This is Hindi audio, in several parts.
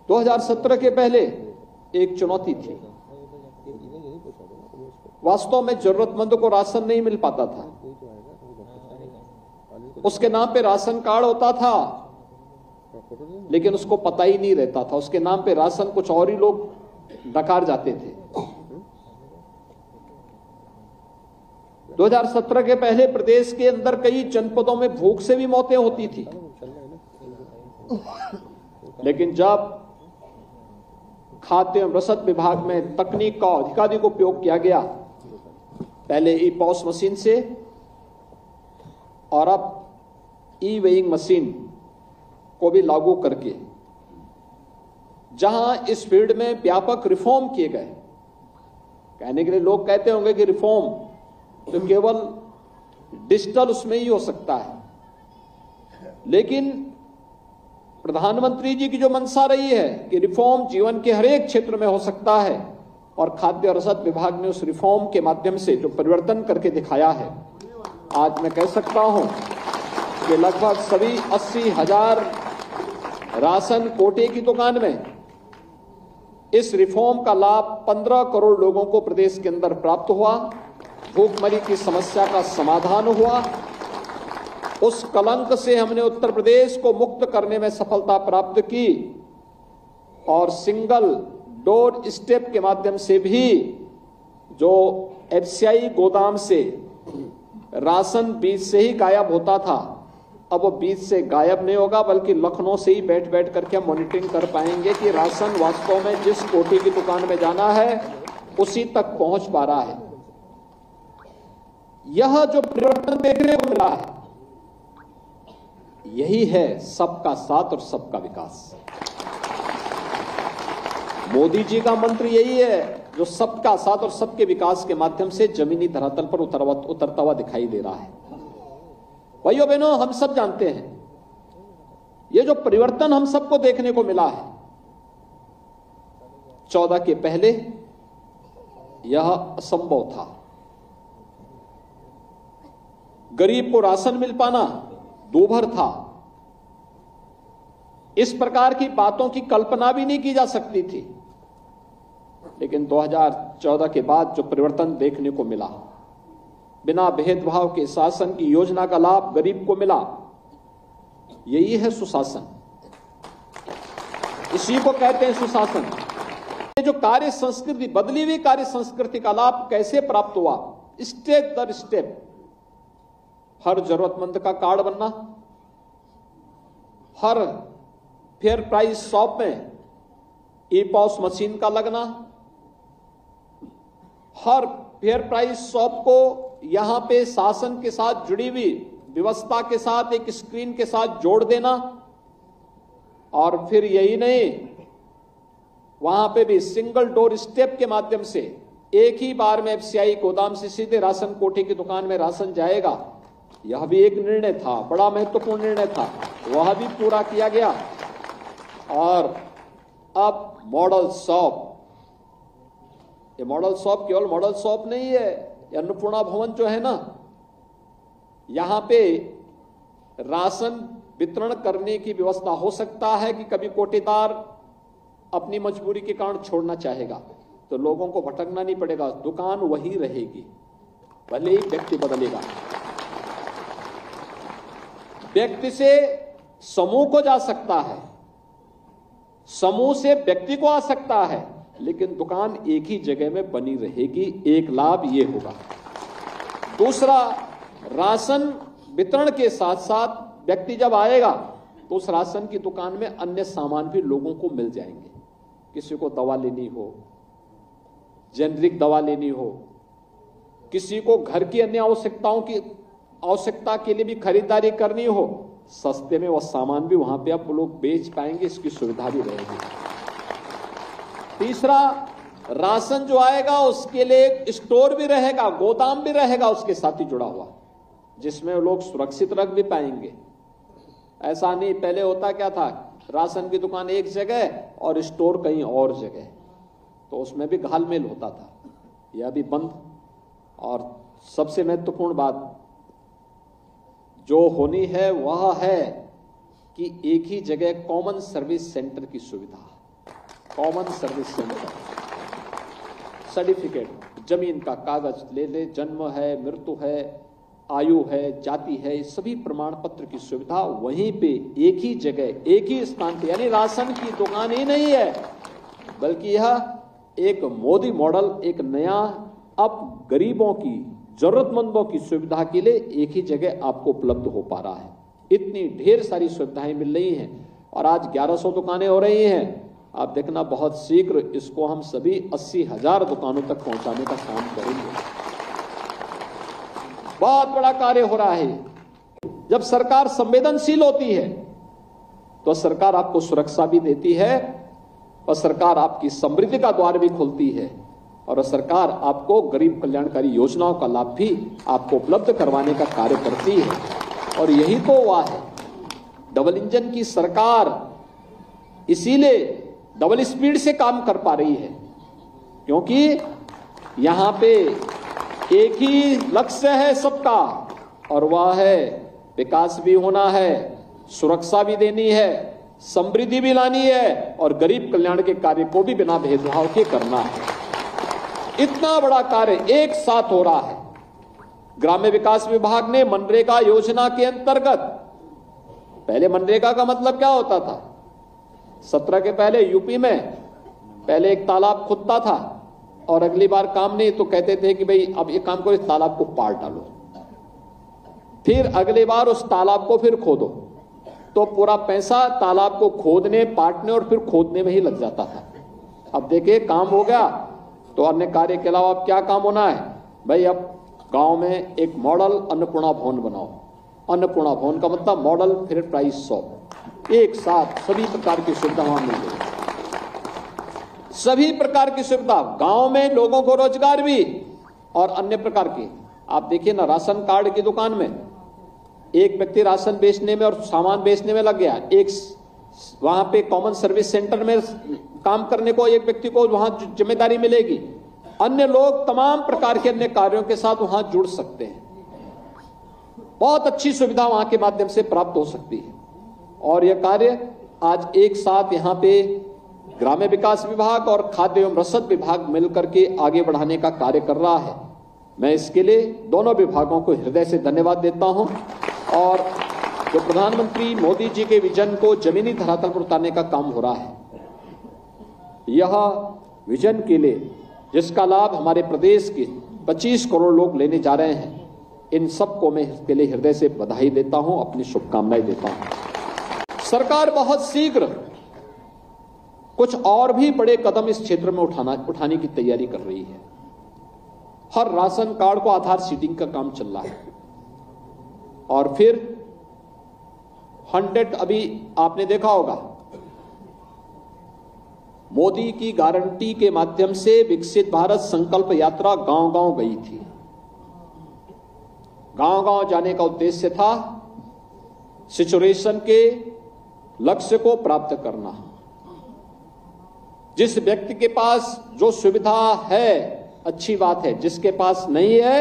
2017 के पहले एक चुनौती थी। वास्तव में जरूरतमंदों को राशन नहीं मिल पाता था। उसके नाम पे राशन कार्ड होता था, लेकिन उसको पता ही नहीं रहता था। उसके नाम पे राशन कुछ और ही लोग डकार जाते थे। 2017 के पहले प्रदेश के अंदर कई जनपदों में भूख से भी मौतें होती थी, लेकिन जब खाद्य एवं रसद विभाग में तकनीक का अधिकाधिक उपयोग किया गया, पहले ई पॉस मशीन से और अब ई वेइंग मशीन को भी लागू करके, जहां इस फील्ड में व्यापक रिफॉर्म किए गए। कहने के लिए लोग कहते होंगे कि रिफॉर्म तो केवल डिजिटल उसमें ही हो सकता है, लेकिन प्रधानमंत्री जी की जो मंशा रही है कि रिफॉर्म जीवन के हर एक क्षेत्र में हो सकता है, और खाद्य रसद विभाग ने उस रिफॉर्म के माध्यम से जो परिवर्तन करके दिखाया है, आज मैं कह सकता हूं कि लगभग सभी 80,000 राशन कोटे की दुकान में इस रिफॉर्म का लाभ 15 करोड़ लोगों को प्रदेश के अंदर प्राप्त हुआ। भूखमरी की समस्या का समाधान हुआ। उस कलंक से हमने उत्तर प्रदेश को मुक्त करने में सफलता प्राप्त की, और सिंगल डोर स्टेप के माध्यम से भी जो एफसीआई गोदाम से राशन बीच से ही गायब होता था, अब वो बीच से गायब नहीं होगा, बल्कि लखनऊ से ही बैठ बैठ करके हम मॉनिटरिंग कर पाएंगे कि राशन वास्तव में जिस कोटे की दुकान में जाना है उसी तक पहुंच पा रहा है। यह जो परिवर्तन देखने को मिला है, यही है सबका साथ और सबका विकास। मोदी जी का मंत्र यही है, जो सबका साथ और सबके विकास के माध्यम से जमीनी धरातल पर उतरता हुआ दिखाई दे रहा है। भाइयों बहनों, हम सब जानते हैं ये जो परिवर्तन हम सबको देखने को मिला है, 14 के पहले यह असंभव था। गरीब को राशन मिल पाना दूभर था। इस प्रकार की बातों की कल्पना भी नहीं की जा सकती थी। लेकिन 2014 के बाद जो परिवर्तन देखने को मिला, बिना भेदभाव के शासन की योजना का लाभ गरीब को मिला, यही है सुशासन। इसी को कहते हैं सुशासन। ये जो कार्य संस्कृति, बदली हुई कार्य संस्कृति का लाभ कैसे प्राप्त हुआ? स्टेप दर स्टेप हर जरूरतमंद का कार्ड बनना, हर फेयर प्राइस शॉप में ई पॉस मशीन का लगना, हर फेयर प्राइस शॉप को यहां पे शासन के साथ जुड़ी हुई व्यवस्था के साथ एक स्क्रीन के साथ जोड़ देना, और फिर यही नहीं, वहां पे भी सिंगल डोर स्टेप के माध्यम से एक ही बार में एफसीआई गोदाम से सीधे राशन कोटे की दुकान में राशन जाएगा। यह भी एक निर्णय था, बड़ा महत्वपूर्ण निर्णय था, वह भी पूरा किया गया। और अब मॉडल शॉप, ये मॉडल शॉप केवल मॉडल शॉप नहीं है, अन्नपूर्णा भवन जो है ना, यहां पे राशन वितरण करने की व्यवस्था हो सकता है कि कभी कोटेदार अपनी मजबूरी के कारण छोड़ना चाहेगा, तो लोगों को भटकना नहीं पड़ेगा, दुकान वही रहेगी, भले ही व्यक्ति बदलेगा। व्यक्ति से समूह को जा सकता है, समूह से व्यक्ति को आ सकता है, लेकिन दुकान एक ही जगह में बनी रहेगी। एक लाभ ये होगा। दूसरा, राशन वितरण के साथ साथ व्यक्ति जब आएगा तो उस राशन की दुकान में अन्य सामान भी लोगों को मिल जाएंगे। किसी को दवा लेनी हो, जेनरिक दवा लेनी हो, किसी को घर की अन्य आवश्यकता के लिए भी खरीदारी करनी हो, सस्ते में वह सामान भी वहां पे आप लोग बेच पाएंगे, इसकी सुविधा भी रहेगी। तीसरा, राशन जो आएगा उसके लिए एक स्टोर भी रहेगा, गोदाम भी रहेगा उसके साथ ही जुड़ा हुआ, जिसमें लोग सुरक्षित रख भी पाएंगे। ऐसा नहीं, पहले होता क्या था, राशन की दुकान एक जगह और स्टोर कहीं और जगह, तो उसमें भी घालमेल होता था। यह भी बंद। और सबसे महत्वपूर्ण बात जो होनी है वह है कि एक ही जगह कॉमन सर्विस सेंटर की सुविधा। कॉमन सर्विस सेंटर, सर्टिफिकेट, जमीन का कागज ले ले, जन्म है, मृत्यु है, आयु है, जाति है, सभी प्रमाण पत्र की सुविधा वहीं पे एक ही जगह एक ही स्थान पे, यानी राशन की दुकान ही नहीं है, बल्कि यह एक मोदी मॉडल, एक नया, अब गरीबों की, जरूरतमंदों की सुविधा के लिए एक ही जगह आपको उपलब्ध हो पा रहा है। इतनी ढेर सारी सुविधाएं मिल रही हैं और आज 1100 दुकानें हो रही हैं। आप देखना बहुत शीघ्र इसको हम सभी 80,000 दुकानों तक पहुंचाने का काम करेंगे। बहुत बड़ा कार्य हो रहा है। जब सरकार संवेदनशील होती है तो सरकार आपको सुरक्षा भी देती है और सरकार आपकी समृद्धि का द्वार भी खोलती है और सरकार आपको गरीब कल्याणकारी योजनाओं का लाभ भी आपको उपलब्ध करवाने का कार्य करती है। और यही तो हुआ है, डबल इंजन की सरकार इसीलिए डबल स्पीड से काम कर पा रही है, क्योंकि यहां पे एक ही लक्ष्य है सबका, और वह है विकास भी होना है, सुरक्षा भी देनी है, समृद्धि भी लानी है और गरीब कल्याण के कार्य को भी बिना भेदभाव के करना है। इतना बड़ा कार्य एक साथ हो रहा है। ग्राम्य विकास विभाग ने मनरेगा योजना के अंतर्गत, पहले मनरेगा का मतलब क्या होता था, 17 के पहले यूपी में पहले एक तालाब खुदता था और अगली बार काम नहीं तो कहते थे कि भाई अब ये काम करो, इस तालाब को पार डालो, फिर अगली बार उस तालाब को फिर खोदो, तो पूरा पैसा तालाब को खोदने, पाटने और फिर खोदने में ही लग जाता था। अब देखिए काम हो गया, तो अन्य कार्य के अलावा अब क्या काम होना है भाई, अब गांव में एक मॉडल अन्नपूर्णा भवन बनाओ। अन्नपूर्णा भवन का मतलब मॉडल फेयर प्राइस शॉप, एक साथ सभी प्रकार की सुविधा वहां मिल गई, सभी प्रकार की सुविधा, गांव में लोगों को रोजगार भी और अन्य प्रकार की। आप देखिए ना, राशन कार्ड की दुकान में एक व्यक्ति राशन बेचने में और सामान बेचने में लग गया, एक वहां पे कॉमन सर्विस सेंटर में काम करने को एक व्यक्ति को वहां जिम्मेदारी मिलेगी, अन्य लोग तमाम प्रकार के अन्य कार्यों के साथ वहां जुड़ सकते हैं। बहुत अच्छी सुविधा वहां के माध्यम से प्राप्त हो सकती है और यह कार्य आज एक साथ यहां पे ग्राम्य विकास विभाग और खाद्य एवं रसद विभाग मिलकर के आगे बढ़ाने का कार्य कर रहा है। मैं इसके लिए दोनों विभागों को हृदय से धन्यवाद देता हूं और जो प्रधानमंत्री मोदी जी के विजन को जमीनी धरातल पर उतारने का काम हो रहा है, यह विजन के लिए जिसका लाभ हमारे प्रदेश के 25 करोड़ लोग लेने जा रहे हैं, इन सबको मैं इसके लिए हृदय से बधाई देता हूं, अपनी शुभकामनाएं देता हूं। सरकार बहुत शीघ्र कुछ और भी बड़े कदम इस क्षेत्र में उठाने की तैयारी कर रही है। हर राशन कार्ड को आधार सीडिंग का काम चल रहा है और फिर 100, अभी आपने देखा होगा मोदी की गारंटी के माध्यम से विकसित भारत संकल्प यात्रा गांव-गांव गई थी। गांव-गांव जाने का उद्देश्य था सिचुएशन के लक्ष्य को प्राप्त करना। जिस व्यक्ति के पास जो सुविधा है अच्छी बात है, जिसके पास नहीं है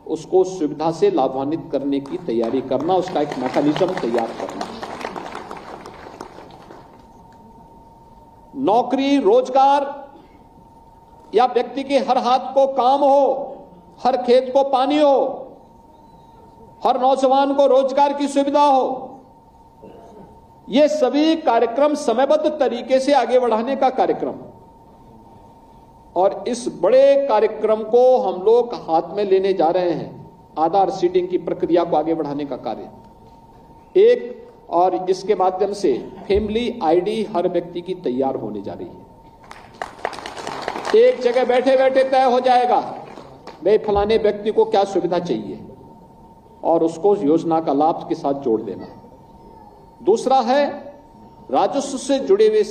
उसको सुविधा से लाभान्वित करने की तैयारी करना, उसका एक मैकेनिज्म तैयार करना। नौकरी, रोजगार या व्यक्ति के हर हाथ को काम हो, हर खेत को पानी हो, हर नौजवान को रोजगार की सुविधा हो, ये सभी कार्यक्रम समयबद्ध तरीके से आगे बढ़ाने का कार्यक्रम। और इस बड़े कार्यक्रम को हम लोग हाथ में लेने जा रहे हैं, आधार सीडिंग की प्रक्रिया को आगे बढ़ाने का कार्य एक, और इसके माध्यम से फैमिली आईडी हर व्यक्ति की तैयार होने जा रही है। एक जगह बैठे बैठे तय हो जाएगा भाई फलाने व्यक्ति को क्या सुविधा चाहिए और उसको योजना का लाभ के साथ जोड़ देना। दूसरा है राजस्व से जुड़े हुए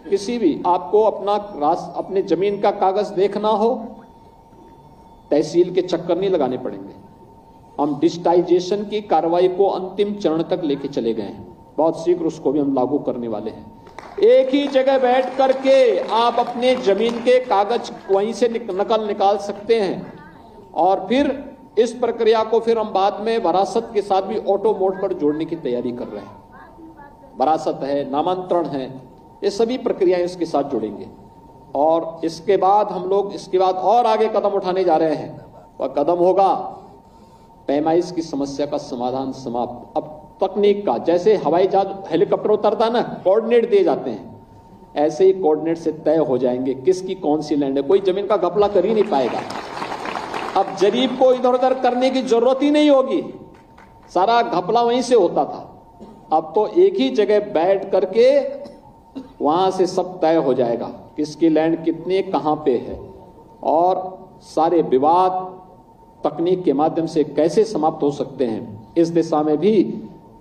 किसी भी, आपको अपने जमीन का कागज देखना हो, तहसील के चक्कर नहीं लगाने पड़ेंगे। हम डिजिटाइजेशन की कार्रवाई को अंतिम चरण तक लेके चले गए हैं, बहुत शीघ्र उसको भी हम लागू करने वाले हैं। एक ही जगह बैठ करके आप अपने जमीन के कागज वहीं से नकल निकाल सकते हैं और फिर इस प्रक्रिया को फिर हम बाद में वरासत के साथ भी ऑटो मोड पर जोड़ने की तैयारी कर रहे हैं। वरासत है, नामांतरण है, ये सभी प्रक्रियाएं इसके साथ जुड़ेंगे और इसके बाद हम लोग इसके बाद और आगे कदम उठाने जा रहे हैं। वह कदम होगा पैमाइश की समस्या का समाधान समाप्त। अब तकनीक का, जैसे हवाई जहाज हेलीकॉप्टर उतरता ना, कोऑर्डिनेट दिए जाते हैं, ऐसे ही कोऑर्डिनेट से तय हो जाएंगे किसकी कौन सी लैंड है। कोई जमीन का घपला कर ही नहीं पाएगा। अब जरीब को इधर उधर करने की जरूरत ही नहीं होगी, सारा घपला वहीं से होता था। अब तो एक ही जगह बैठ करके वहां से सब तय हो जाएगा किसकी लैंड कितनी कहां पे है और सारे विवाद तकनीक के माध्यम से कैसे समाप्त हो सकते हैं। इस दिशा में भी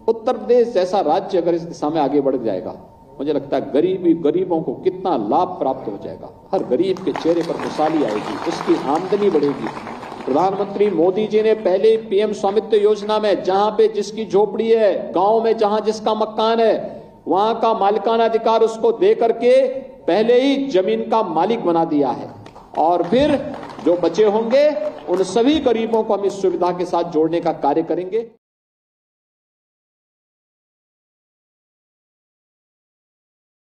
उत्तर प्रदेश जैसा राज्य अगर इस दिशा में आगे बढ़ जाएगा, मुझे लगता है गरीबों को कितना लाभ प्राप्त हो जाएगा। हर गरीब के चेहरे पर खुशहाली आएगी, उसकी आमदनी बढ़ेगी। प्रधानमंत्री मोदी जी ने पहले पीएम स्वामित्व योजना में जहां पे जिसकी झोपड़ी है, गांव में जहां जिसका मकान है, वहां का मालिकाना अधिकार उसको दे करके पहले ही जमीन का मालिक बना दिया है। और फिर जो बचे होंगे उन सभी गरीबों को हम इस सुविधा के साथ जोड़ने का कार्य करेंगे।